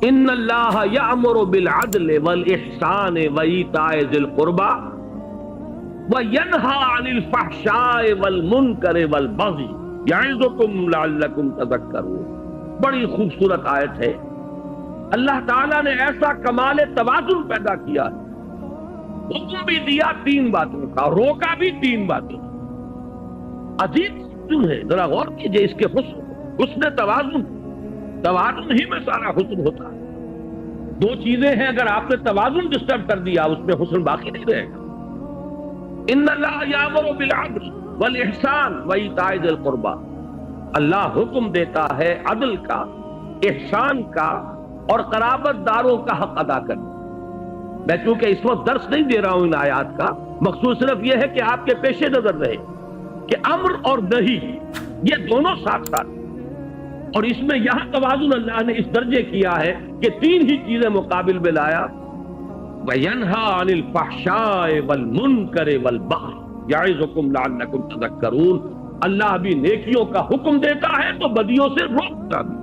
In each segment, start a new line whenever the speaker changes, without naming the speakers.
ان اللہ یأمر بالعدل والاحسان وایتاء ذی القربى وینہی عن الفحشاء والمنکر والبغی یعظکم لعلکم تذکرون۔ بڑی خوبصورت آیت ہے۔ اللہ تعالیٰ نے ایسا کمال توازن پیدا کیا ہے، حکم بھی دیا تین باتوں کا، روکا بھی تین باتوں کا۔ عجیب حسن ہے، ذرا غور کیجئے اس کے حسن توازن ہی میں سارا حسن ہوتا ہے۔ دو چیزیں ہیں، اگر آپ نے توازن ڈسٹرب کر دیا اس میں حسن باقی نہیں رہے گا۔ ان اللہ یامر بالعدل والاحسان وایتاء ذی القربى، اللہ حکم دیتا ہے عدل کا، احسان کا اور قرابت داروں کا حق ادا کرنا۔ میں چونکہ اس وقت درس نہیں دے رہا ہوں ان آیات کا، مقصود صرف یہ ہے کہ آپ کے پیش نظر رہے کہ امر اور نہی یہ دونوں ساتھ ساتھ، اور اس میں یہاں توازن اللہ نے اس درجے کیا ہے کہ تین ہی چیزیں مقابل میں لایا۔ وَيَنْهَى عَنِ الْفَحْشَاءِ وَالْمُنْكَرِ وَالْبَغْيِ يَعِظُكُمْ لَعَلَّكُمْ تَذَكَّرُونَ۔ اللہ بھی نیکیوں کا حکم دیتا ہے تو بدیوں سے روکتا بھی،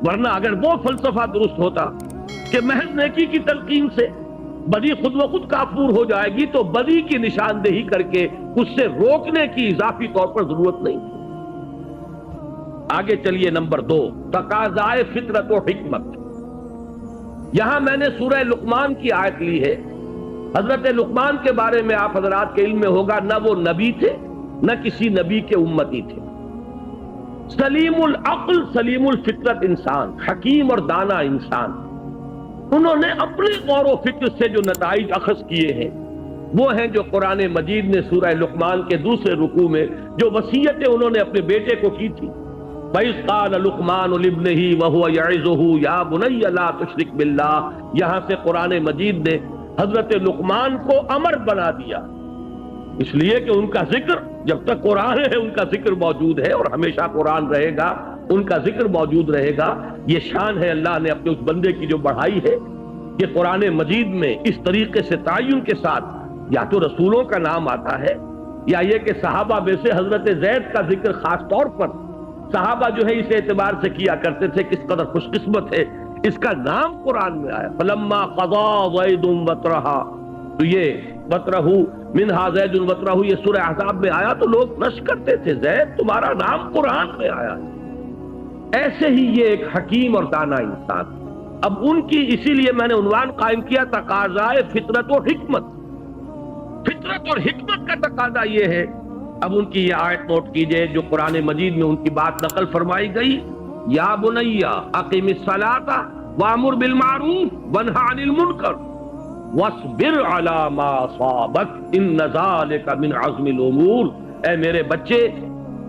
ورنہ اگر وہ فلسفہ درست ہوتا کہ محض نیکی کی تلقین سے بدی خود و خود کافور ہو جائے گی تو بدی کی نشاندہی کر کے اس سے روکنے کی اضافی طور پر ضرورت نہیں۔ آگے چلیے، نمبر 2، تقاضائے فطرت و حکمت۔ یہاں میں نے سورہ لقمان کی آیت لی ہے۔ حضرت لقمان کے بارے میں آپ حضرات کے علم میں ہوگا، نہ وہ نبی تھے نہ کسی نبی کے امتی تھے، سلیم العقل سلیم الفطرت انسان، حکیم اور دانا انسان۔ انہوں نے اپنے غور و فکر سے جو نتائج اخذ کیے ہیں وہ ہیں جو قرآن مجید نے سورہ لقمان کے دوسرے رکوع میں جو وصیتیں انہوں نے اپنے بیٹے کو کی تھی، وَإِذْ قَالَ لُقْمَانُ لِابْنِهِ وَهُوَ يَعِظُهُ يَا بُنَيَّ لَا تُشْرِكْ بِاللَّهِ۔ یہاں سے قرآن مجید نے حضرت لقمان کو امر بنا دیا، اس لیے کہ ان کا ذکر جب تک قرآن ہے ان کا ذکر موجود ہے، اور ہمیشہ قرآن رہے گا ان کا ذکر موجود رہے گا۔ یہ شان ہے اللہ نے اپنے اس بندے کی جو بڑھائی ہے کہ قرآن مجید میں اس طریقے سے تعین کے ساتھ یا تو رسولوں کا نام آتا ہے، یا یہ کہ صحابہ میں سے حضرت زید کا ذکر خاص طور پر، صحابہ جو ہے اس اعتبار سے کیا کرتے تھے کس قدر خوش قسمت ہے اس کا نام قرآن میں آیا۔ فلما قضى زید وطرہا، تو یہ وطرہ منہا زید وطرہ یہ سورہ احزاب میں آیا تو لوگ نش کرتے تھے، زید تمہارا نام قرآن میں آیا۔ ایسے ہی یہ ایک حکیم اور دانا انسان۔ اب ان کی اسی لیے میں نے عنوان قائم کیا تقاضائے فطرت و حکمت۔ فطرت اور حکمت کا تقاضا یہ ہے، اب ان کی یہ آیت نوٹ کیجئے جو قرآن مجید میں ان کی بات نقل فرمائی گئی، یا بنی اقم الصلاۃ وامر بالمعروف وانہ عن المنکر واصبر علی ما اصابک ان ذلک من عزم الامور۔ اے میرے بچے،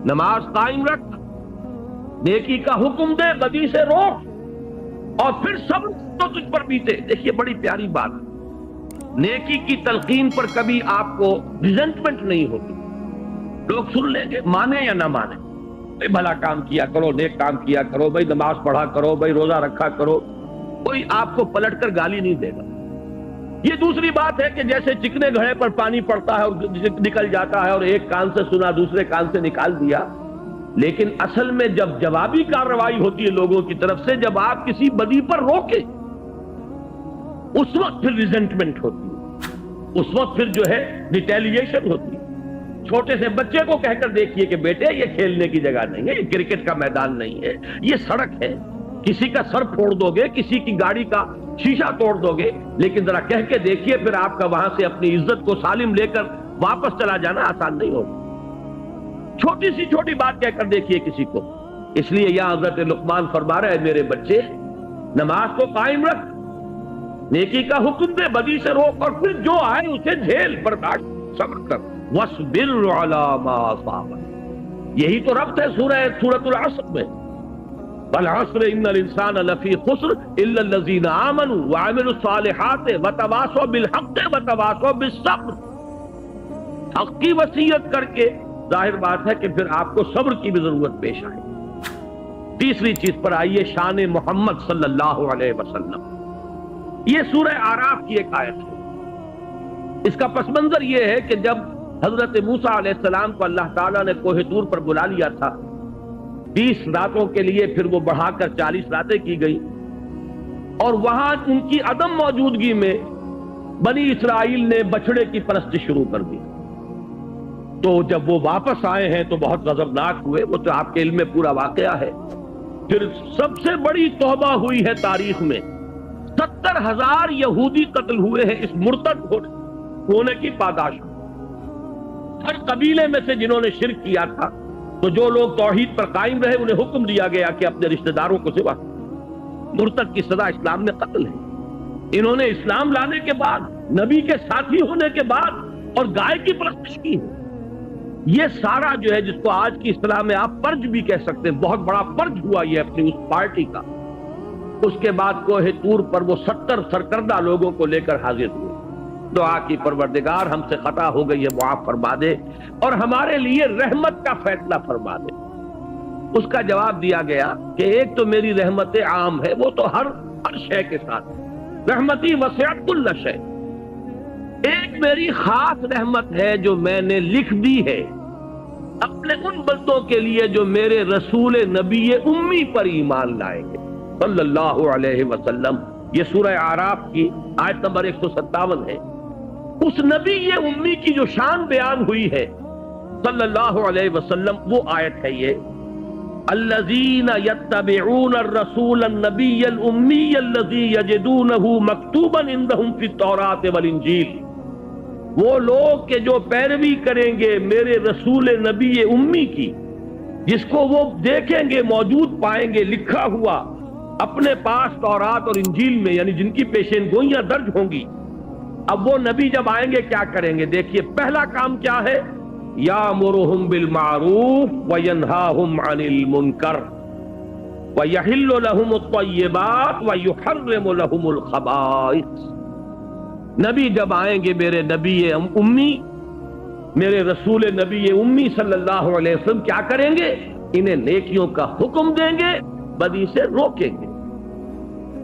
نماز قائم رکھ، نیکی کا حکم دے، بدی سے روک، اور پھر صبر تو تجھ پر بیتے۔ دیکھیے بڑی پیاری بات، نیکی کی تلقین پر کبھی آپ کو ریزنٹمنٹ نہیں ہوتی، لوگ سن لیں گے مانے یا نہ مانے، بھائی بھلا کام کیا کرو، نیک کام کیا کرو، بھائی نماز پڑھا کرو، بھائی روزہ رکھا کرو، کوئی آپ کو پلٹ کر گالی نہیں دے گا۔ یہ دوسری بات ہے کہ جیسے چکنے گھڑے پر پانی پڑتا ہے اور نکل جاتا ہے، اور ایک کان سے سنا دوسرے کان سے نکال دیا، لیکن اصل میں جب جوابی کارروائی ہوتی ہے لوگوں کی طرف سے، جب آپ کسی بدی پر روکے اس وقت پھر ریزنٹمنٹ ہوتی ہے، اس وقت پھر جو ہے ریٹیلیشن ہوتی ہے۔ چھوٹے سے بچے کو کہہ کر دیکھیے کہ بیٹے یہ کھیلنے کی جگہ نہیں ہے، یہ کرکٹ کا میدان نہیں ہے، یہ سڑک ہے، کسی کا سر پھوڑ دو گے، کسی کی گاڑی کا شیشہ توڑ دو گے، لیکن ذرا کہہ کے دیکھیے پھر آپ کا وہاں سے اپنی عزت کو سالم لے کر واپس چلا جانا آسان نہیں ہوگا۔ چھوٹی سی چھوٹی بات کہہ کر دیکھیے کسی کو۔ اس لیے یہاں حضرت لقمان فرما رہے ہیں، میرے بچے نماز کو قائم رکھ، نیکی کا حکم دے، بدی سے روک، اور پھر جو آئے اسے جھیل، برداشت، صبر کر۔ وَاصْبِرْ عَلَىٰ مَا أَصَابَكَ، یہی تو ربط ہے سورۃ العصر میں، وَالْعَصْرِ إِنَّ الْإِنسَانَ لَفِي خُسْرٍ إِلَّا الَّذِينَ آمَنُوا وَعَمِلُوا الصَّالِحَاتِ وَتَوَاصَوْا بِالْحَقِّ وَتَوَاصَوْا بِالصَّبْرِ۔ حق کی وصیت کر کے ظاہر بات ہے کہ پھر آپ کو صبر کی بھی ضرورت پیش آئے۔ تیسری چیز پر آئیے، شان محمد صلی اللہ علیہ وسلم۔ یہ سورہ اعراف کی ایک آیت ہے۔ اس کا پس منظر یہ ہے کہ جب حضرت موسیٰ علیہ السلام کو اللہ تعالیٰ نے کوہ طور پر بلا لیا تھا 20 راتوں کے لیے، پھر وہ بڑھا کر 40 راتیں کی گئی، اور وہاں ان کی عدم موجودگی میں بنی اسرائیل نے بچڑے کی پرستی شروع کر دی. تو جب وہ واپس آئے ہیں تو بہت غضبناک ہوئے، وہ تو آپ کے علم میں پورا واقعہ ہے. پھر سب سے بڑی توبہ ہوئی ہے تاریخ میں، 70,000 یہودی قتل ہوئے ہیں اس مرتد ہونے کی پاداش میں. ہر قبیلے میں سے جنہوں نے شرک کیا تھا، تو جو لوگ توحید پر قائم رہے انہیں حکم دیا گیا کہ اپنے رشتہ داروں کو سوا. مرتد کی سزا اسلام میں قتل ہے. انہوں نے اسلام لانے کے بعد، نبی کے ساتھی ہونے کے بعد، اور گائے کی پرستش کی ہے. یہ سارا جو ہے، جس کو آج کی اصطلاح میں آپ پرج بھی کہہ سکتے ہیں، بہت بڑا پرج ہوا یہ اپنی اس پارٹی کا. اس کے بعد کوہ طور پر وہ 70 سرکردہ لوگوں کو لے کر حاضر ہوئے. دعا کی پروردگار ہم سے خطا ہو گئی ہے، معاف فرما دے اور ہمارے لیے رحمت کا فیصلہ فرما دے. اس کا جواب دیا گیا کہ ایک تو میری رحمت عام ہے، وہ تو ہر شے کے ساتھ، رحمتی وسعت کل شے. ایک میری خاص رحمت ہے جو میں نے لکھ دی ہے اپنے ان بندوں کے لیے جو میرے رسول نبی امی پر ایمان لائیں گے صلی اللہ علیہ وسلم. یہ سورہ اعراف کی آیت نمبر 157 ہے. اس نبی امی کی جو شان بیان ہوئی ہے صلی اللہ علیہ وسلم، وہ آیت ہے یہ: الذین یتبعون الرسول النبی الامی الذی یجدونہ مکتوبا عندہم فی التوراۃ والانجیل. وہ لوگ کہ جو پیروی کریں گے میرے رسول نبی امی کی، جس کو وہ دیکھیں گے، موجود پائیں گے لکھا ہوا اپنے پاس تورات اور انجیل میں، یعنی جن کی پیشین گوئیاں درج ہوں گی. اب وہ نبی جب آئیں گے کیا کریں گے؟ دیکھیے پہلا کام کیا ہے: یامرہم بالمعروف وینہاہم عن المنکر ویحل لہم الطیبات ویحرم لہم الخبائث. نبی جب آئیں گے میرے نبی امی، میرے رسول نبی امی صلی اللہ علیہ وسلم، کیا کریں گے؟ انہیں نیکیوں کا حکم دیں گے، بدی سے روکیں گے،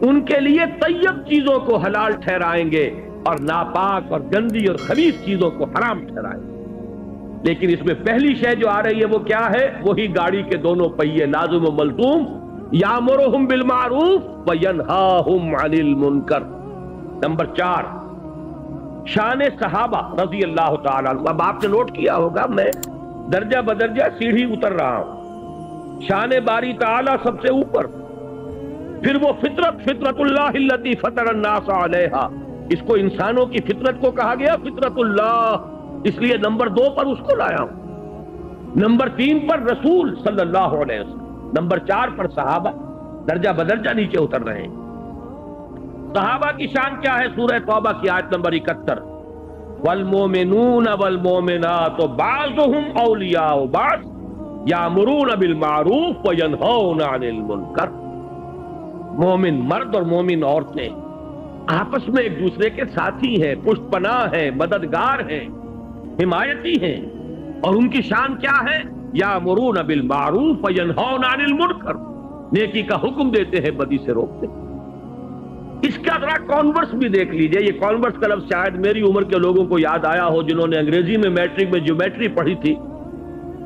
ان کے لیے طیب چیزوں کو حلال ٹھہرائیں گے اور ناپاک اور گندی اور خبیث چیزوں کو حرام ٹھہرائیں گے. لیکن اس میں پہلی شے جو آ رہی ہے وہ کیا ہے؟ وہی گاڑی کے دونوں پہیے لازم و ملزوم، یامرہم بالمعروف وینہاہم عن المنکر. نمبر 4، شان صحابہ رضی اللہ تعالیٰ عنہ. اب آپ نے نوٹ کیا ہوگا میں درجہ بدرجہ سیڑھی اتر رہا ہوں. شان باری تعالیٰ سب سے اوپر، پھر وہ فطرت اللہ التی فطر الناس علیہا. اس کو انسانوں کی فطرت کو کہا گیا فطرت اللہ، اس لیے نمبر 2 پر اس کو لایا ہوں. نمبر 3 پر رسول صلی اللہ علیہ وسلم. نمبر 4 پر صحابہ. درجہ بدرجہ نیچے اتر رہے ہیں. صحابہ کی شان کیا ہے؟ سورہ توبہ کی آیت نمبر 71: والمومنون والمومنات بعضهم اولیاء بعض یامرون بالمعروف وینہون عن المنکر. مومن مرد اور مومن عورتیں آپس میں ایک دوسرے کے ساتھی ہیں، پشت پناہ ہیں، مددگار ہیں، حمایتی ہیں. اور ان کی شان کیا ہے؟ یامرون بالمعروف وینہون عن المنکر. نیکی کا حکم دیتے ہیں، بدی سے روکتے ہیں. اس کا ذرا کانورس بھی دیکھ لیجئے. یہ کانورس کا لفظ شاید میری عمر کے لوگوں کو یاد آیا ہو جنہوں نے انگریزی میں میٹرک میں جیومیٹری پڑھی تھی.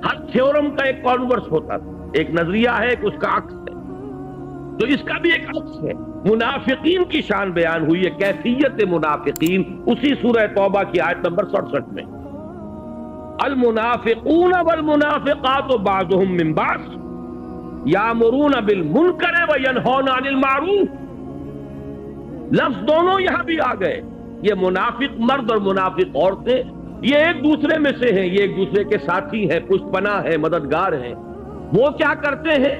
ہر تھیورم کا ایک کانورس ہوتا تھا، ایک نظریہ ہے، ایک اس کا عکس ہے. تو اس کا بھی ایک عکس ہے. منافقین کی شان بیان ہوئی ہے، کیفیت منافقین، اسی سورہ توبہ کی آیت نمبر 67 میں: المنافقون والمنافقات بعضهم من بعض یامرون بالمنکر وینہون عن المعروف. لفظ دونوں یہاں بھی آ گئے. یہ منافق مرد اور منافق عورتیں یہ ایک دوسرے میں سے ہیں، یہ ایک دوسرے کے ساتھی ہیں، پشت پناہ ہیں، مددگار ہیں. وہ کیا کرتے ہیں؟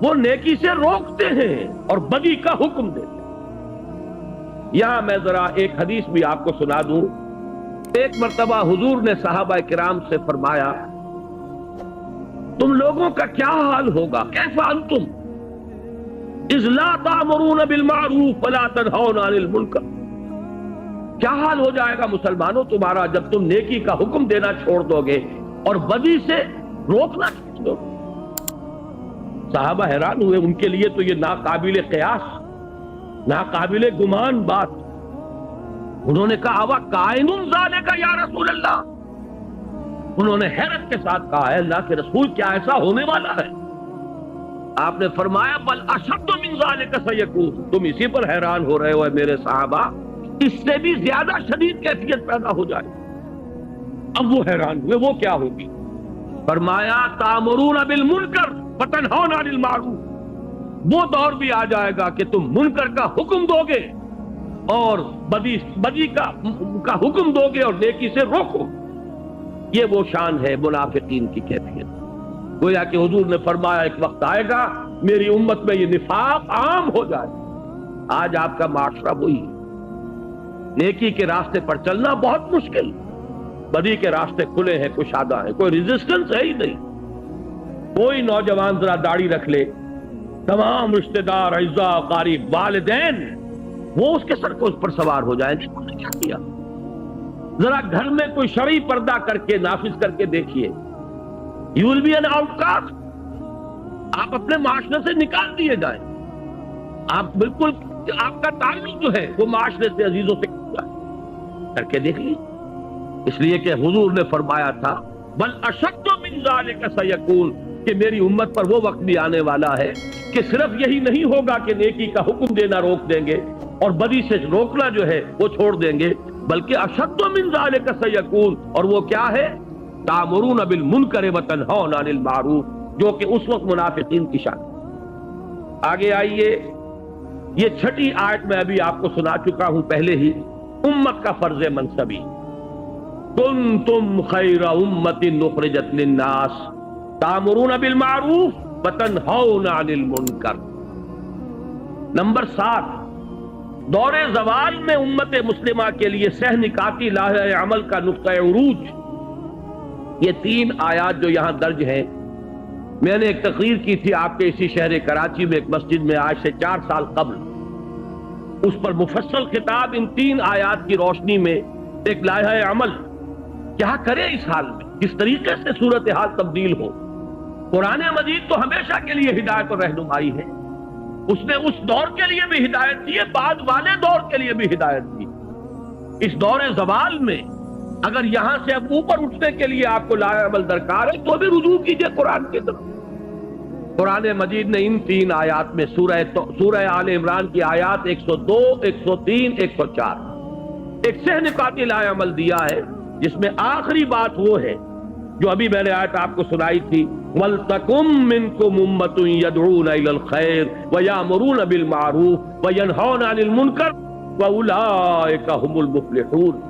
وہ نیکی سے روکتے ہیں اور بدی کا حکم دیتے ہیں. یہاں میں ذرا ایک حدیث بھی آپ کو سنا دوں. ایک مرتبہ حضور نے صحابہ کرام سے فرمایا: تم لوگوں کا کیا حال ہوگا؟ کیف انتم اذ لا تأمرون بالمعروف ولا تنہون عن المنکر. کیا حال ہو جائے گا مسلمانوں تمہارا جب تم نیکی کا حکم دینا چھوڑ دو گے اور بدی سے روکنا چھوڑ دو گے. صحابہ حیران ہوئے. ان کے لیے تو یہ ناقابل قیاس، ناقابل گمان بات. انہوں نے کہا: اوا کائن ذالک یا رسول اللہ. انہوں نے حیرت کے ساتھ کہا: ہے اللہ کے رسول، کیا ایسا ہونے والا ہے؟ آپ نے فرمایا بل اشد من ذالک سیکون، تم اسی پر حیران ہو رہے ہو اے میرے صحابہ، اس سے بھی زیادہ شدید کیفیت پیدا ہو جائے۔ اب وہ حیران ہوئے، وہ کیا ہوگی؟ فرمایا تامرون بالمنکر وتنہون عن المعروف، وہ دور بھی آ جائے گا کہ تم منکر کا حکم دو گے اور بدی کا حکم دو گے اور نیکی سے روکو۔ یہ وہ شان ہے منافقین کی کیفیت۔ گویا کہ حضور نے فرمایا ایک وقت آئے گا میری امت میں یہ نفاق عام ہو جائے۔ آج آپ کا معاشرہ وہی ہے، نیکی کے راستے پر چلنا بہت مشکل، بدی کے راستے کھلے ہیں، کشادہ ہیں، کوئی ریزسٹنس ہے ہی نہیں۔ کوئی نوجوان ذرا داڑھی رکھ لے، تمام رشتہ دار، اعزاء، اقارب، والدین وہ اس کے سر کو اس پر سوار ہو جائیں۔ دیکھو نے کیا کیا۔ ذرا گھر میں کوئی شرعی پردہ کر کے نافذ کر کے دیکھیے، you will be an outcast, آپ اپنے معاشرے سے نکال دیے جائیں۔ آپ بالکل، آپ کا تعلق جو ہے وہ معاشرے سے، عزیزوں سے کر کے دیکھ لیجیے۔ اس لیے کہ حضور نے فرمایا تھا بل اشد من ذالک سیکون، کہ میری امت پر وہ وقت بھی آنے والا ہے کہ صرف یہی نہیں ہوگا کہ نیکی کا حکم دینا روک دیں گے اور بدی سے روکنا جو ہے وہ چھوڑ دیں گے، بلکہ اشد من ذالک سیکون، اور وہ کیا ہے؟ تامرون بالمنکر وتنہون عن المعروف، جو کہ اس وقت منافقین کی شان۔ آگے آئیے، یہ چھٹی آیت میں ابھی آپ کو سنا چکا ہوں پہلے ہی، امت کا فرض منصبی، کنتم خیر امت اخرجت للناس تامرون بالمعروف وتنہون عن المنکر۔ نمبر 7، دور زوال میں امت مسلمہ کے لیے سہ نکاتی لاہ عمل کا نقطہ عروج، یہ 3 آیات جو یہاں درج ہیں۔ میں نے ایک تقریر کی تھی آپ کے اسی شہر کراچی میں ایک مسجد میں آج سے 4 سال قبل، اس پر مفصل خطاب ان 3 آیات کی روشنی میں ایک لائحہ عمل کیا کرے اس حال میں، کس طریقے سے صورتحال تبدیل ہو۔ قرآن مجید تو ہمیشہ کے لیے ہدایت اور رہنمائی ہے، اس نے اس دور کے لیے بھی ہدایت دی ہے، بعد والے دور کے لیے بھی ہدایت دی۔ اس دور زوال میں اگر یہاں سے اب اوپر اٹھنے کے لیے آپ کو لائحہ عمل درکار ہے تو بھی رجوع کیجئے قرآن کی طرف۔ قرآن مجید نے ان 3 آیات میں سورہ آل عمران کی آیات 102، 103، 104 ایک سہ نکاتی لائحہ عمل دیا ہے، جس میں آخری بات وہ ہے جو ابھی میں نے آیت آپ کو سنائی تھی، وَلْتَكُمْ مِنْكُمْ أُمَّةٌ يَدْعُونَ إِلَى الْخَيْرِ وَيَأْمُرُونَ بِالْمَعْرُوفِ وَيَنْهَوْنَ عَنِ الْمُنْكَرِ وَأُولَئِكَ هُمُ الْمُفْلِحُونَ۔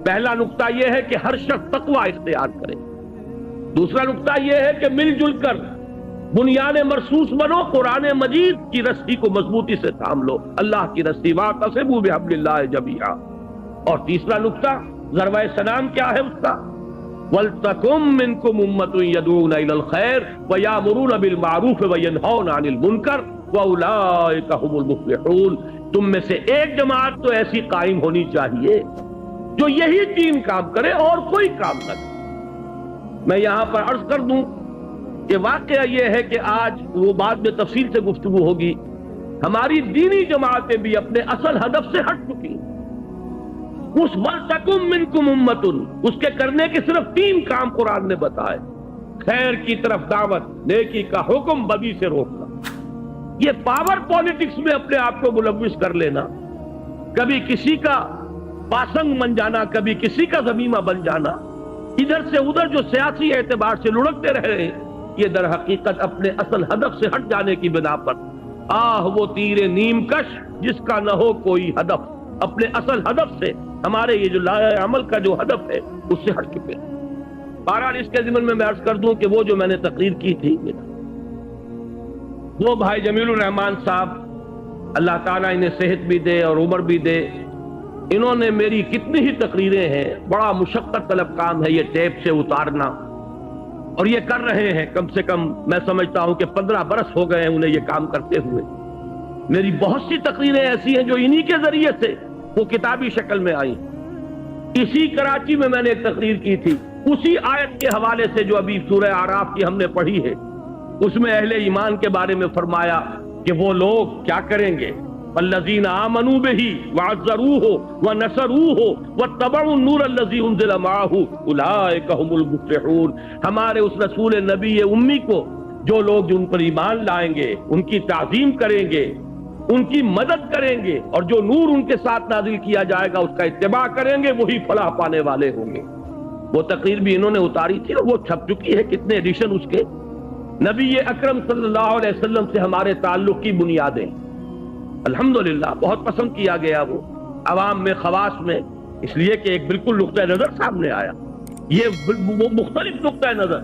پہلا نقطہ یہ ہے کہ ہر شخص تقوی اختیار کرے۔ دوسرا نقطہ یہ ہے کہ مل جل کر بنیان مرصوص بنو، قرآن مجید کی رسی کو مضبوطی سے تھام لو، اللہ کی رسی، وَاعْتَصِمُوا بِحَبْلِ اللَّهِ جَمِيعًا۔ اور تیسرا نقطہ ضربہ سلام کیا ہے اس کا؟ وَلْتَكُمْ مِنْكُمْ أُمَّةٌ يَدْعُونَ إِلَى الْخَيْرِ وَيَأْمُرُونَ بِالْمَعْرُوفِ وَيَنْهَوْنَ عَنِ الْمُنْكَرِ وَأُولَئِكَ هُمُ الْمُفْلِحُونَ۔ تم میں سے ایک جماعت تو ایسی قائم ہونی چاہیے جو یہی 3 کام کرے اور کوئی کام نہ کرے۔ میں یہاں پر عرض کر دوں کہ واقعہ یہ ہے کہ آج وہ بعد میں تفصیل سے گفتگو ہوگی، ہماری دینی جماعتیں بھی اپنے اصل ہدف سے ہٹ چکی۔ اس وَلْتَكُمْ مِنْكُمْ أُمَّةٌ، اس کے کرنے کے صرف 3 کام قرآن نے بتائے، خیر کی طرف دعوت، نیکی کا حکم، بدی سے روکنا۔ یہ پاور پالیٹکس میں اپنے آپ کو ملوث کر لینا، کبھی کسی کا پاسنگ بن جانا، کبھی کسی کا ضمیمہ بن جانا، ادھر سے ادھر جو سیاسی اعتبار سے لڑکتے رہے، یہ در حقیقت اپنے اصل ہدف سے ہٹ جانے کی بنا پر، وہ تیر نیم کش جس کا نہ ہو کوئی ہدف، اپنے اصل ہدف سے، ہمارے یہ جو لائحہ عمل کا جو ہدف ہے اس سے ہٹ چکے ہیں۔ بہرحال اس کے ضمن میں عرض کر دوں کہ وہ جو میں نے تقریر کی تھی، وہ بھائی جمیل الرحمان صاحب، اللہ تعالیٰ انہیں صحت بھی دے اور عمر بھی دے، انہوں نے میری کتنی ہی تقریریں ہیں، بڑا مشقت طلب کام ہے یہ ٹیپ سے اتارنا، اور یہ کر رہے ہیں، کم سے کم میں سمجھتا ہوں کہ 15 برس ہو گئے ہیں انہیں یہ کام کرتے ہوئے۔ میری بہت سی تقریریں ایسی ہیں جو انہی کے ذریعے سے وہ کتابی شکل میں آئی۔ اسی کراچی میں نے ایک تقریر کی تھی، اسی آیت کے حوالے سے جو ابھی سورہ اعراف کی ہم نے پڑھی ہے، اس میں اہل ایمان کے بارے میں فرمایا کہ وہ لوگ کیا کریں گے، الذین آمنوا بہ وعزروہ ونصروہ واتبعوا النور الذی انزل معہ اولئک هم المفلحون۔ ہمارے اس رسول نبی امی کو جو لوگ جو ان پر ایمان لائیں گے، ان کی تعظیم کریں گے، ان کی مدد کریں گے، اور جو نور ان کے ساتھ نازل کیا جائے گا اس کا اتباع کریں گے، وہی فلاح پانے والے ہوں گے۔ وہ تقریر بھی انہوں نے اتاری تھی اور وہ چھپ چکی ہے، کتنے ایڈیشن اس کے۔ نبی اکرم صلی اللہ علیہ وسلم سے ہمارے تعلق کی بنیادیں الحمدللہ بہت پسند کیا گیا، وہ عوام میں، خواص میں، اس لیے کہ ایک بالکل نقطۂ نظر سامنے آیا۔ یہ وہ مختلف نقطۂ نظر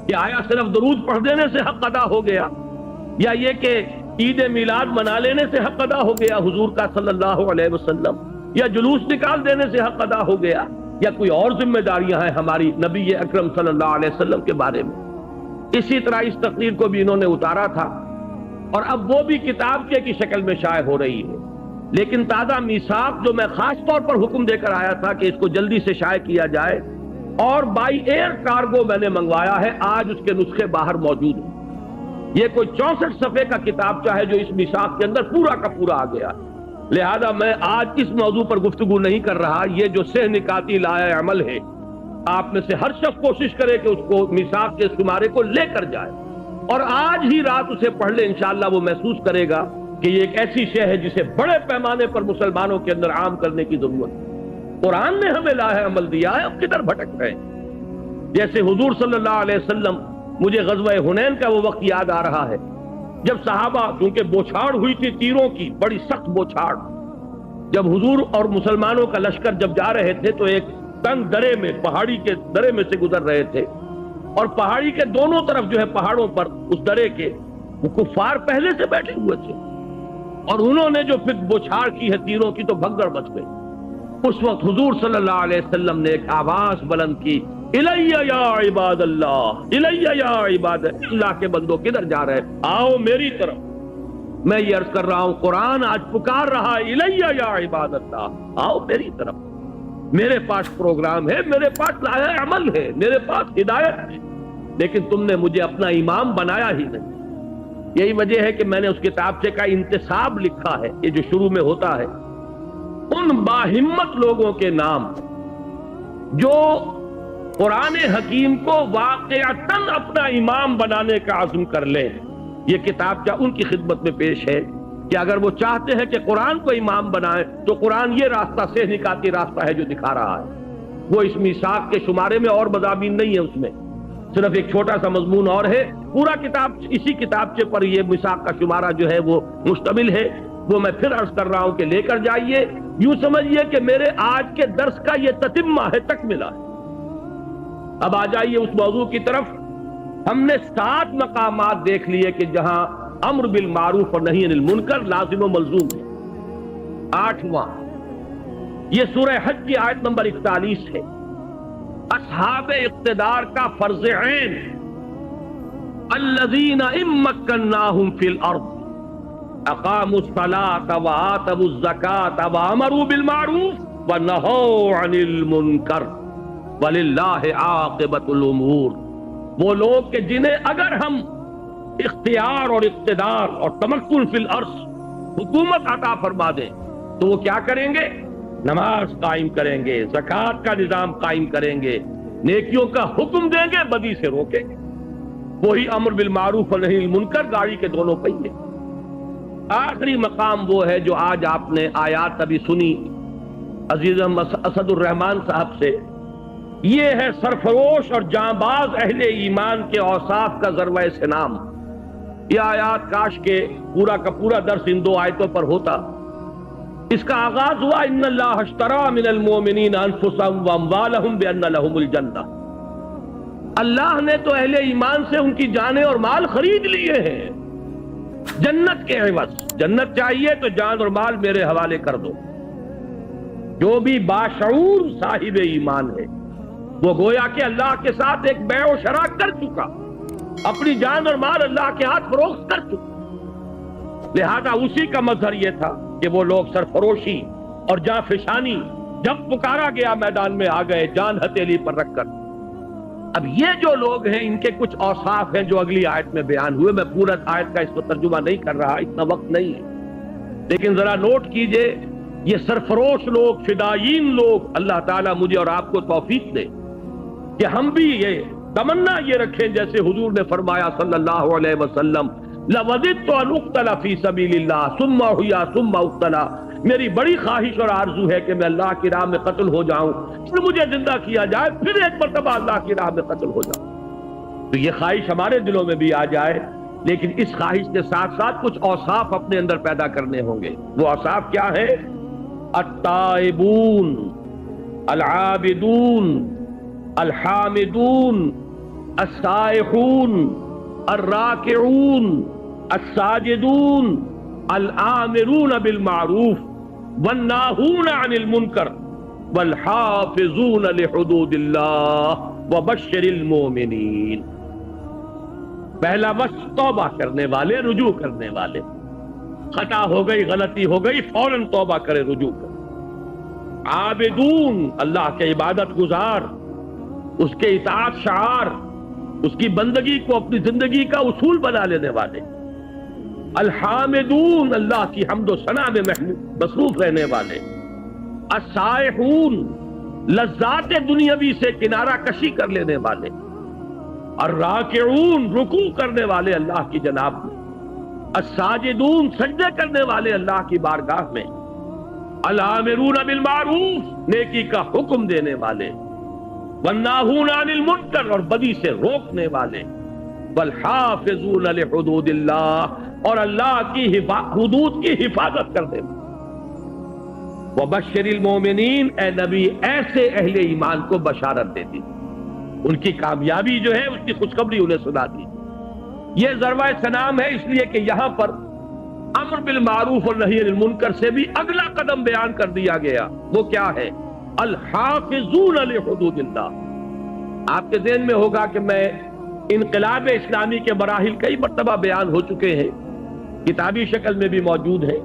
کہ آیا صرف درود پڑھ دینے سے حق ادا ہو گیا، یا یہ کہ عید میلاد منا لینے سے حق ادا ہو گیا حضور کا صلی اللہ علیہ وسلم، یا جلوس نکال دینے سے حق ادا ہو گیا، یا کوئی اور ذمہ داریاں ہیں ہماری نبی اکرم صلی اللہ علیہ وسلم کے بارے میں۔ اسی طرح اس تقریر کو بھی انہوں نے اتارا تھا، اور اب وہ بھی کتاب کی شکل میں شائع ہو رہی ہے۔ لیکن تازہ میثاق جو میں خاص طور پر حکم دے کر آیا تھا کہ اس کو جلدی سے شائع کیا جائے، اور بائی ایئر کارگو میں نے منگوایا ہے، آج اس کے نسخے باہر موجود ہیں۔ یہ کوئی 64 صفحے کا کتابچہ ہے جو اس میثاق کے اندر پورا کا پورا آ گیا، لہذا میں آج اس موضوع پر گفتگو نہیں کر رہا۔ یہ جو سہ نکاتی لائے عمل ہے، آپ میں سے ہر شخص کوشش کرے کہ اس کو میثاق کے شمارے کو لے کر جائے، اور آج ہی رات اسے پڑھ لے، انشاءاللہ وہ محسوس کرے گا کہ یہ ایک ایسی شے ہے جسے بڑے پیمانے پر مسلمانوں کے اندر عام کرنے کی ضرورت ہے۔ قرآن نے ہمیں لاہ عمل دیا ہے، اب کدھر بھٹک رہے ہیں؟ جیسے حضور صلی اللہ علیہ وسلم، مجھے غزوہ حنین کا وہ وقت یاد آ رہا ہے جب صحابہ، چونکہ بوچھاڑ ہوئی تھی تیروں کی، بڑی سخت بوچھاڑ، جب حضور اور مسلمانوں کا لشکر جب جا رہے تھے تو ایک تنگ درے میں، پہاڑی کے درے میں سے گزر رہے تھے، اور پہاڑی کے دونوں طرف جو ہے پہاڑوں پر اس درے کے وہ کفار پہلے سے بیٹھے ہوئے تھے، اور انہوں نے جو پھر بوچھاڑ کی ہے تیروں کی تو بھگدڑ مچ گئی۔ اس وقت حضور صلی اللہ علیہ وسلم نے ایک آواز بلند کی، الیہ یا عباد اللہ، الیہ یا عباد اللہ کے بندوں کدھر جا رہے ہیں؟ آؤ میری طرف۔ میں یہ عرض کر رہا ہوں، قرآن آج پکار رہا ہے، الیہ یا عباد اللہ، آؤ میری طرف۔ میرے پاس پروگرام ہے، میرے پاس لائحہ عمل ہے، میرے پاس ہدایت ہے، لیکن تم نے مجھے اپنا امام بنایا ہی نہیں۔ یہی وجہ ہے کہ میں نے اس کتابچے کا انتصاب لکھا ہے، یہ جو شروع میں ہوتا ہے، ان باہمت لوگوں کے نام جو قرآن حکیم کو واقعتاً اپنا امام بنانے کا عزم کر لیں۔ یہ کتابچہ ان کی خدمت میں پیش ہے کہ اگر وہ چاہتے ہیں کہ قرآن کو امام بنائیں تو قرآن یہ راستہ سے نکاتی راستہ ہے جو دکھا رہا ہے۔ وہ اس میثاق کے شمارے میں اور مضامین نہیں ہے، اس میں صرف ایک چھوٹا سا مضمون اور ہے، پورا کتاب اسی کتابچے پر یہ میثاق کا شمارہ جو ہے وہ مشتمل ہے۔ وہ میں پھر عرض کر رہا ہوں کہ لے کر جائیے، یوں سمجھیے کہ میرے آج کے درس کا یہ تتمہ ہے، تکملہ ہے۔ اب آ جائیے اس موضوع کی طرف۔ ہم نے 7 مقامات دیکھ لیے کہ جہاں امر بالمعروف اور نہی عن المنکر لازم و ملزوم ہے۔ 8واں یہ سورہ حج کی آیت نمبر 41 ہے، اصحاب اقتدار کا فرض عین، الذین ان مکناہم فی الارض اقاموا الصلاة وآتوا الزکاة وامروا بالمعروف ونہوا عن المنکر وللہ عاقبۃ الامور۔ وہ لوگ کہ جنہیں اگر ہم اختیار اور اقتدار اور تمکن فی الارض، حکومت عطا فرما دیں تو وہ کیا کریں گے؟ نماز قائم کریں گے، زکوٰۃ کا نظام قائم کریں گے، نیکیوں کا حکم دیں گے، بدی سے روکیں گے۔ وہی امر بالمعروف اور نہی عن المنکر، گاڑی کے دونوں پہیے۔ آخری مقام وہ ہے جو آج آپ نے آیات ابھی سنی عزیز اسد الرحمان صاحب سے، یہ ہے سرفروش اور جانباز اہل ایمان کے اوصاف کا ذروہ سنام۔ یہ آیات کاش کے پورا کا پورا درس ان 2 آیتوں پر ہوتا۔ اس کا آغاز ہوا ان اللہ اشتری من المؤمنین انفسهم واموالهم بان لهم الجنہ۔ اللہ نے تو اہل ایمان سے ان کی جانیں اور مال خرید لیے ہیں جنت کے عوض۔ جنت چاہیے تو جان اور مال میرے حوالے کر دو۔ جو بھی باشعور صاحب ایمان ہے وہ گویا کہ اللہ کے ساتھ ایک بیع و شراء کر چکا، اپنی جان اور مال اللہ کے ہاتھ فروخت کر چکا۔ لہذا اسی کا مظہر یہ تھا کہ وہ لوگ سرفروشی اور جاں فشانی جب پکارا گیا میدان میں آ گئے، جان ہتھیلی پر رکھ کر۔ اب یہ جو لوگ ہیں ان کے کچھ اوصاف ہیں جو اگلی آیت میں بیان ہوئے۔ میں پورا آیت کا اس کو ترجمہ نہیں کر رہا، اتنا وقت نہیں ہے، لیکن ذرا نوٹ کیجئے، یہ سرفروش لوگ، فدائین لوگ، اللہ تعالیٰ مجھے اور آپ کو توفیق دے کہ ہم بھی یہ تمنا یہ رکھیں جیسے حضور نے فرمایا صلی اللہ علیہ وسلم لَوَدِدْتُ أَنْ أُقْتَلَ فِي سَبِيلِ اللَّهِ ثُمَّ أُحْيَا ثُمَّ أُقْتَلَ، میری بڑی خواہش اور آرزو ہے کہ میں اللہ کی راہ میں قتل ہو جاؤں، پھر مجھے زندہ کیا جائے، پھر ایک مرتبہ اللہ کی راہ میں قتل ہو جاؤں۔ تو یہ خواہش ہمارے دلوں میں بھی آ جائے، لیکن اس خواہش کے ساتھ ساتھ کچھ اوصاف اپنے اندر پیدا کرنے ہوں گے۔ وہ اوصاف کیا ہے؟ التائبون، العابدون، الحامدون، السائحون، الراکعون، الساجدون، الآمرون بالمعروف والناہون عن المنکر والحافظون لحدود اللہ وبشر المؤمنین۔ پہلا وصف توبہ کرنے والے، رجوع کرنے والے، خطا ہو گئی، غلطی ہو گئی، فوراً توبہ کرے، رجوع کرے۔ عابدون، اللہ کے عبادت گزار، اس کے اطاعت شعار، اس کی بندگی کو اپنی زندگی کا اصول بنا لینے والے۔ الحامدون، اللہ کی حمد و ثنا میں مصروف رہنے والے۔ السائحون، لذات دنیاوی سے کنارہ کشی کر لینے والے۔ الراکعون، رکوع کرنے والے اللہ کی جناب میں۔ الساجدون، سجدے کرنے والے اللہ کی بارگاہ میں۔ الآمرون بالمعروف، نیکی کا حکم دینے والے۔ والناہون عن المنکر، اور بدی سے روکنے والے۔ والحافظون لحدود اللہ، اور اللہ کی حدود کی حفاظت کرنے والے۔ وبشر المؤمنین، اے نبی ایسے اہل ایمان کو بشارت دے دی، ان کی کامیابی جو ہے اس کی خوشخبری انہیں سنا دی۔ یہ ضربہ سلام ہے، اس لیے کہ یہاں پر امر بالمعروف اور نہی عن المنکر سے بھی اگلا قدم بیان کر دیا گیا۔ وہ کیا ہے؟ الحافظون لحدود اللہ۔ آپ کے ذہن میں ہوگا کہ میں انقلاب اسلامی کے مراحل کئی مرتبہ بیان ہو چکے ہیں، کتابی شکل میں بھی موجود ہے۔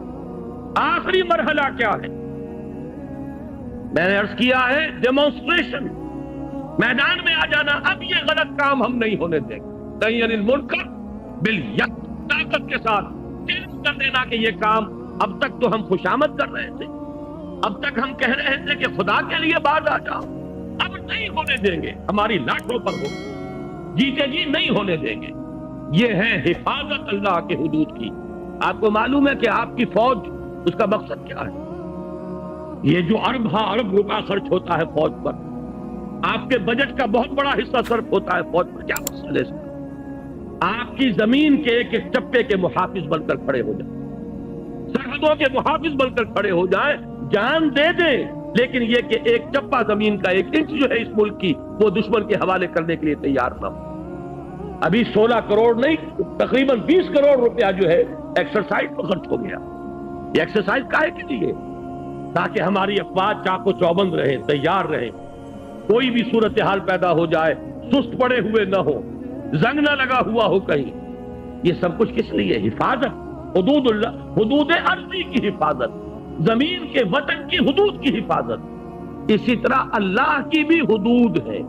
آخری مرحلہ کیا ہے؟ میں نے عرض کیا ہے ڈیمونسٹریشن، میدان میں آ جانا۔ اب یہ غلط کام ہم نہیں ہونے دیں گے، نہی عن المنکر بالیق، طاقت کے ساتھ چیلنج کر دینا کہ یہ کام، اب تک تو ہم خوشامد کر رہے تھے، اب تک ہم کہہ رہے تھے کہ خدا کے لیے باز آ جاؤ، اب نہیں ہونے دیں گے، ہماری لاٹھوں پر ہو، جیتے جی نہیں ہونے دیں گے۔ یہ ہے حفاظت اللہ کے حدود کی۔ آپ کو معلوم ہے کہ آپ کی فوج، اس کا مقصد کیا ہے؟ یہ جو ارب روپیہ خرچ ہوتا ہے فوج پر، آپ کے بجٹ کا بہت بڑا حصہ صرف ہوتا ہے فوج پر، کیا مقصد ہے اس کا؟ آپ کی زمین کے ایک ایک چپے کے محافظ بن کر کھڑے ہو جائیں، سرحدوں کے محافظ بن کر کھڑے ہو جائیں، جان دے دیں، لیکن یہ کہ ایک چپا زمین کا، ایک انچ جو ہے اس ملک کی، وہ دشمن کے حوالے کرنے کے لیے تیار نہ ہو۔ ابھی 16 کروڑ نہیں، تقریباً 20 کروڑ روپیہ جو ہے ایکسرسائز پر خرچ ہو گیا۔ یہ ایکسرسائز کاہے کے لیے؟ تاکہ ہماری افواج چاق و چوبند رہے، تیار رہے، کوئی بھی صورتحال پیدا ہو جائے سست پڑے ہوئے نہ ہو، زنگ نہ لگا ہوا ہو کہیں۔ یہ سب کچھ کس لیے؟ حفاظت، حدود اللہ، حدود ارضی کی حفاظت، زمین کے وطن کی حدود کی حفاظت۔ اسی طرح اللہ کی بھی حدود ہے۔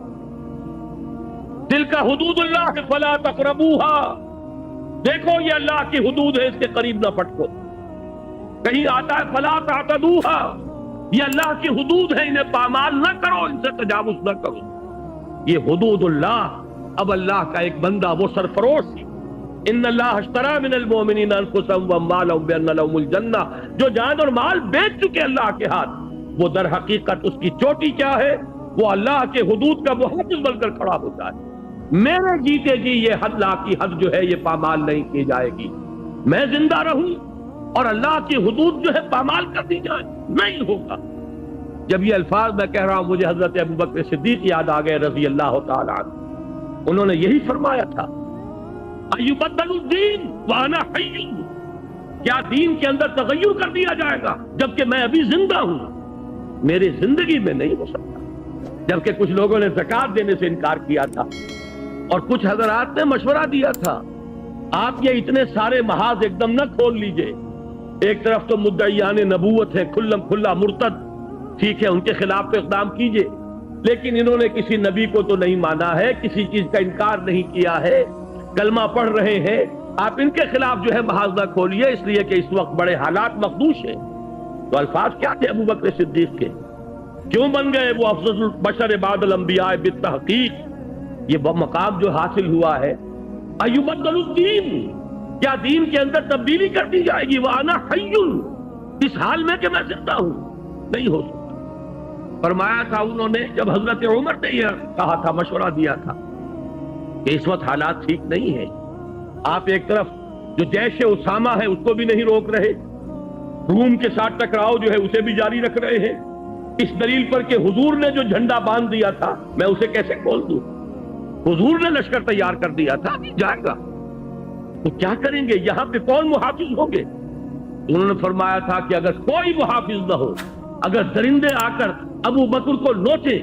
تلک حدود اللہ فلا تقربوها، دیکھو یہ اللہ کی حدود ہے، اس کے قریب نہ پھٹکو۔ کہیں آتا ہے فلا تعتدوها، یہ اللہ کی حدود ہے، انہیں پامال نہ کرو، ان سے تجاوز نہ کرو۔ یہ حدود اللہ۔ اب اللہ کا ایک بندہ وہ سرفروش، ان اللہ اشتری من المؤمنین انفسهم واموالهم بان لهم الجنہ، جو جان اور مال بیچ چکے اللہ کے ہاتھ، وہ در حقیقت اس کی چوٹی کیا ہے؟ وہ اللہ کے حدود کا محافظ بن کر کھڑا ہوتا ہے۔ میرے جیتے جی یہ حد اللہ کی حد جو ہے یہ پامال نہیں کی جائے گی، میں زندہ رہوں اور اللہ کی حدود جو ہے پامال کر دی جائے، نہیں ہوگا۔ جب یہ الفاظ میں کہہ رہا ہوں، مجھے حضرت ابوبکر صدیق یاد آ گئے رضی اللہ تعالی عنہ۔ انہوں نے یہی فرمایا تھا، ایبدل الدین وانا حی، کیا دین کے اندر تغیر کر دیا جائے گا جبکہ میں ابھی زندہ ہوں؟ میری زندگی میں نہیں ہو سکتا۔ جبکہ کچھ لوگوں نے زکوٰۃ دینے سے انکار کیا تھا، اور کچھ حضرات نے مشورہ دیا تھا، آپ یہ اتنے سارے محاذ ایک دم نہ کھول لیجئے۔ ایک طرف تو مدعیان نبوت ہے، کھلم کھلا مرتد، ٹھیک ہے ان کے خلاف تو اقدام کیجئے، لیکن انہوں نے کسی نبی کو تو نہیں مانا ہے، کسی چیز کا انکار نہیں کیا ہے، کلمہ پڑھ رہے ہیں، آپ ان کے خلاف جو ہے محاذ نہ کھولیے، اس لیے کہ اس وقت بڑے حالات مخدوش ہیں۔ تو الفاظ کیا تھے ابوبکر صدیق کے؟ کیوں بن گئے وہ افضل البشر بعد الانبیاء بالتحقیق؟ یہ مقام جو حاصل ہوا ہے، ایبدل الدین، کیا دین کے اندر تبدیلی کر دی جائے گی؟ وانا حی، اس حال میں کہ میں زندہ ہوں، نہیں ہو سکتا۔ فرمایا تھا انہوں نے جب حضرت عمر نے یہ کہا تھا، مشورہ دیا تھا کہ اس وقت حالات ٹھیک نہیں ہیں، آپ ایک طرف جو جیش اسامہ ہے اس کو بھی نہیں روک رہے، روم کے ساتھ ٹکراؤ جو ہے اسے بھی جاری رکھ رہے ہیں، اس دلیل پر کہ حضور نے جو جھنڈا باندھ دیا تھا میں اسے کیسے کھول دوں؟ حضور نے لشکر تیار کر دیا تھا، نہیں جائے گا، تو کیا کریں گے؟ یہاں پہ کون محافظ ہوں گے؟ انہوں نے فرمایا تھا کہ اگر کوئی محافظ نہ ہو، اگر درندے آ کر ابو بکر کو نوچے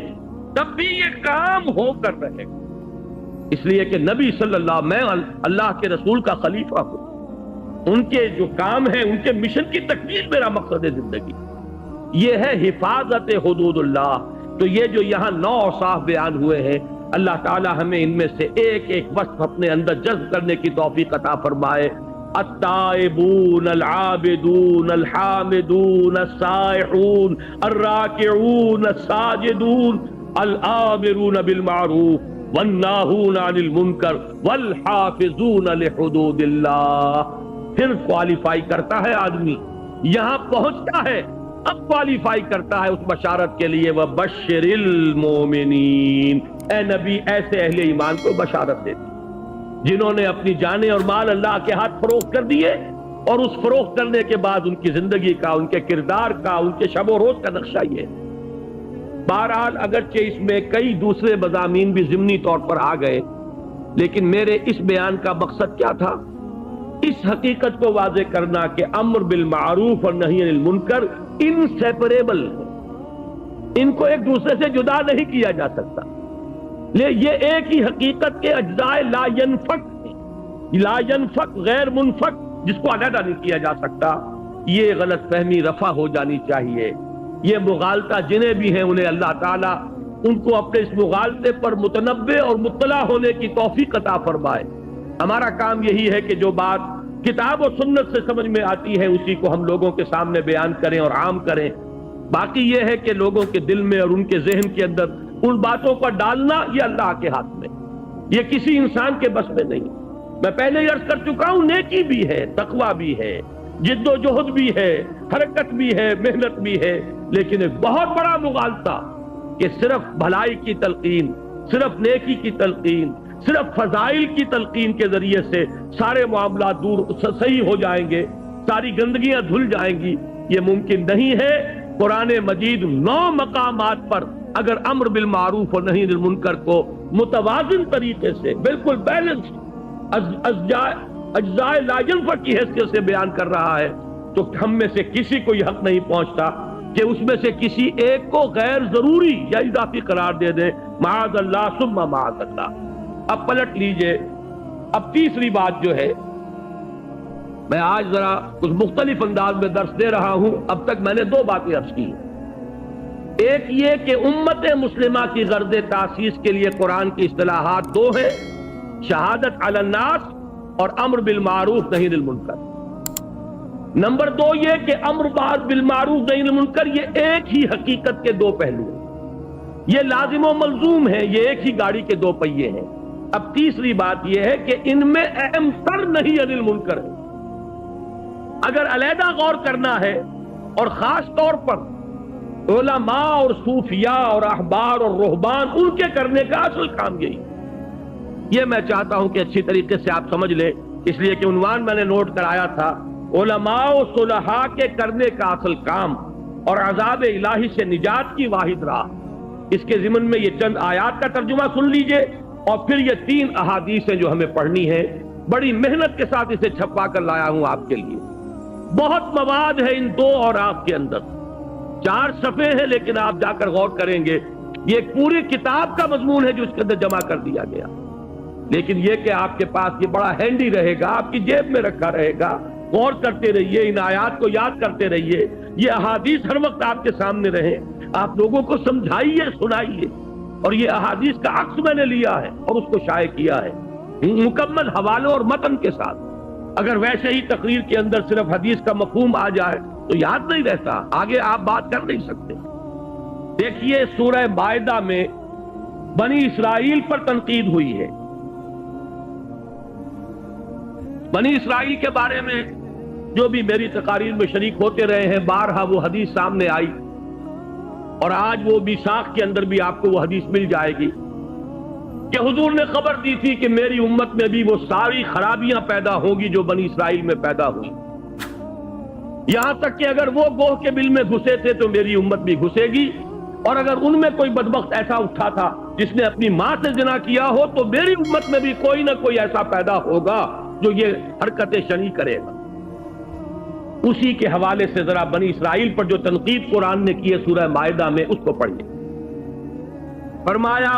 تب بھی یہ کام ہو کر رہے گا، اس لیے کہ نبی صلی اللہ، میں اللہ کے رسول کا خلیفہ ہوں، ان کے جو کام ہے، ان کے مشن کی تکمیل میرا مقصد زندگی، یہ ہے حفاظت حدود اللہ۔ تو یہ جو یہاں 9 اوصاف بیان ہوئے ہیں، اللہ تعالی ہمیں ان میں سے ایک ایک وصف اپنے اندر جذب کرنے کی توفیق عطا فرمائے۔ التائبون العابدون الحامدون السائحون الراکعون الساجدون الآمرون بالمعروف والناہون عن المنکر والحافظون لحدود اللہ۔ پھر کوالیفائی کرتا ہے آدمی، یہاں پہنچتا ہے، اب کوالیفائی کرتا ہے اس بشارت کے لیے، وَبَشِّرِ الْمُؤْمِنِينَ، اے نبی ایسے اہل ایمان کو بشارت دیتی جنہوں نے اپنی جانیں اور مال اللہ کے ہاتھ فروخت کر دیے، اور اس فروخت کرنے کے بعد ان کی زندگی کا، ان کے کردار کا، ان کے شب و روز کا نقشہ یہ ہے۔ بہرحال اگرچہ اس میں کئی دوسرے مضامین بھی ضمنی طور پر آ گئے، لیکن میرے اس بیان کا مقصد کیا تھا؟ اس حقیقت کو واضح کرنا کہ امر بالمعروف اور نہی عن المنکر انسیپریبل ہے، ان کو ایک دوسرے سے جدا نہیں کیا جا سکتا، یہ ایک ہی حقیقت کے اجزاء لا ينفک ہیں، لا ينفک غیر منفک، جس کو علیحدہ نہیں کیا جا سکتا۔ یہ غلط فہمی رفع ہو جانی چاہیے۔ یہ مغالطہ جنہیں بھی ہیں انہیں اللہ تعالیٰ ان کو اپنے اس مغالطے پر متنبہ اور مطلع ہونے کی توفیق عطا فرمائے۔ ہمارا کام یہی ہے کہ جو بات کتاب و سنت سے سمجھ میں آتی ہے اسی کو ہم لوگوں کے سامنے بیان کریں اور عام کریں۔ باقی یہ ہے کہ لوگوں کے دل میں اور ان کے ذہن کے اندر ان باتوں کو ڈالنا یہ اللہ کے ہاتھ میں، یہ کسی انسان کے بس میں نہیں۔ میں پہلے ہی عرض کر چکا ہوں، نیکی بھی ہے، تقویٰ بھی ہے، جد و جہد بھی ہے، حرکت بھی ہے، محنت بھی ہے، لیکن ایک بہت بڑا مغالطہ کہ صرف بھلائی کی تلقین، صرف نیکی کی تلقین، صرف فضائل کی تلقین کے ذریعے سے سارے معاملات دور صحیح ہو جائیں گے، ساری گندگیاں دھل جائیں گی، یہ ممکن نہیں ہے۔ قرآن مجید 9 مقامات پر اگر امر بالمعروف اور نہی عن المنکر کو متوازن طریقے سے بالکل بیلنس اجزاء لا ينفک کی حیثیت سے بیان کر رہا ہے، تو ہم میں سے کسی کو یہ حق نہیں پہنچتا کہ اس میں سے کسی ایک کو غیر ضروری یا اضافی قرار دے دے، معاذ اللہ ثم معاذ اللہ۔ اب پلٹ لیجئے، اب تیسری بات جو ہے، میں آج ذرا کچھ مختلف انداز میں درس دے رہا ہوں، اب تک میں نے 2 باتیں عرض کی ہیں۔ ایک یہ کہ امت مسلمہ کی غرض تاسیس کے لیے قرآن کی اصطلاحات 2 ہیں، شہادت علی الناس اور امر بالمعروف نہی عن المنکر۔ نمبر 2 یہ کہ امر بالمعروف نہی عن المنکر یہ ایک ہی حقیقت کے 2 پہلو ہیں، یہ لازم و ملزوم ہے، یہ ایک ہی گاڑی کے 2 پہیے ہیں۔ اب تیسری بات یہ ہے کہ ان میں اہم تر نہی عن المنکر ہے۔ اگر علیحدہ غور کرنا ہے، اور خاص طور پر علماء اور صوفیاء اور احبار اور رہبان ان کے کرنے کا اصل کام یہی، یہ میں چاہتا ہوں کہ اچھی طریقے سے آپ سمجھ لیں، اس لیے کہ عنوان میں نے نوٹ کرایا تھا، علماء و صلحاء کے کرنے کا اصل کام اور عذاب الہی سے نجات کی واحد راہ۔ اس کے ضمن میں یہ چند آیات کا ترجمہ سن لیجئے، اور پھر یہ 3 احادیث ہیں جو ہمیں پڑھنی ہے۔ بڑی محنت کے ساتھ اسے چھپا کر لایا ہوں آپ کے لیے، بہت مواد ہے ان 2 اور آپ کے اندر، 4 صفحے ہیں، لیکن آپ جا کر غور کریں گے یہ ایک پوری کتاب کا مضمون ہے جو اس کے اندر جمع کر دیا گیا، لیکن یہ کہ آپ کے پاس یہ بڑا ہینڈی رہے گا، آپ کی جیب میں رکھا رہے گا، غور کرتے رہیے، ان آیات کو یاد کرتے رہیے، یہ احادیث ہر وقت آپ کے سامنے رہیں، آپ لوگوں کو سمجھائیے، سنائیے۔ اور یہ احادیث کا عکس میں نے لیا ہے اور اس کو شائع کیا ہے مکمل حوالوں اور متن کے ساتھ۔ اگر ویسے ہی تقریر کے اندر صرف حدیث کا مفہوم آ جائے تو یاد نہیں رہتا، آگے آپ بات کر نہیں سکتے۔ دیکھیے سورہ مائدہ میں بنی اسرائیل پر تنقید ہوئی ہے. بنی اسرائیل کے بارے میں جو بھی میری تقاریر میں شریک ہوتے رہے ہیں بارہا وہ حدیث سامنے آئی، اور آج وہ میثاق کے اندر بھی آپ کو وہ حدیث مل جائے گی کہ حضور نے خبر دی تھی کہ میری امت میں بھی وہ ساری خرابیاں پیدا ہوں گی جو بنی اسرائیل میں پیدا ہوئی. یہاں تک کہ اگر وہ گوہ کے بل میں گھسے تھے تو میری امت بھی گھسے گی، اور اگر ان میں کوئی بدبخت ایسا اٹھا تھا جس نے اپنی ماں سے زنا کیا ہو تو میری امت میں بھی کوئی نہ کوئی ایسا پیدا ہوگا جو یہ حرکت شنی کرے گا. اسی کے حوالے سے ذرا بنی اسرائیل پر جو تنقید قرآن نے کی ہے سورہ مائدہ میں اس کو پڑھیے. فرمایا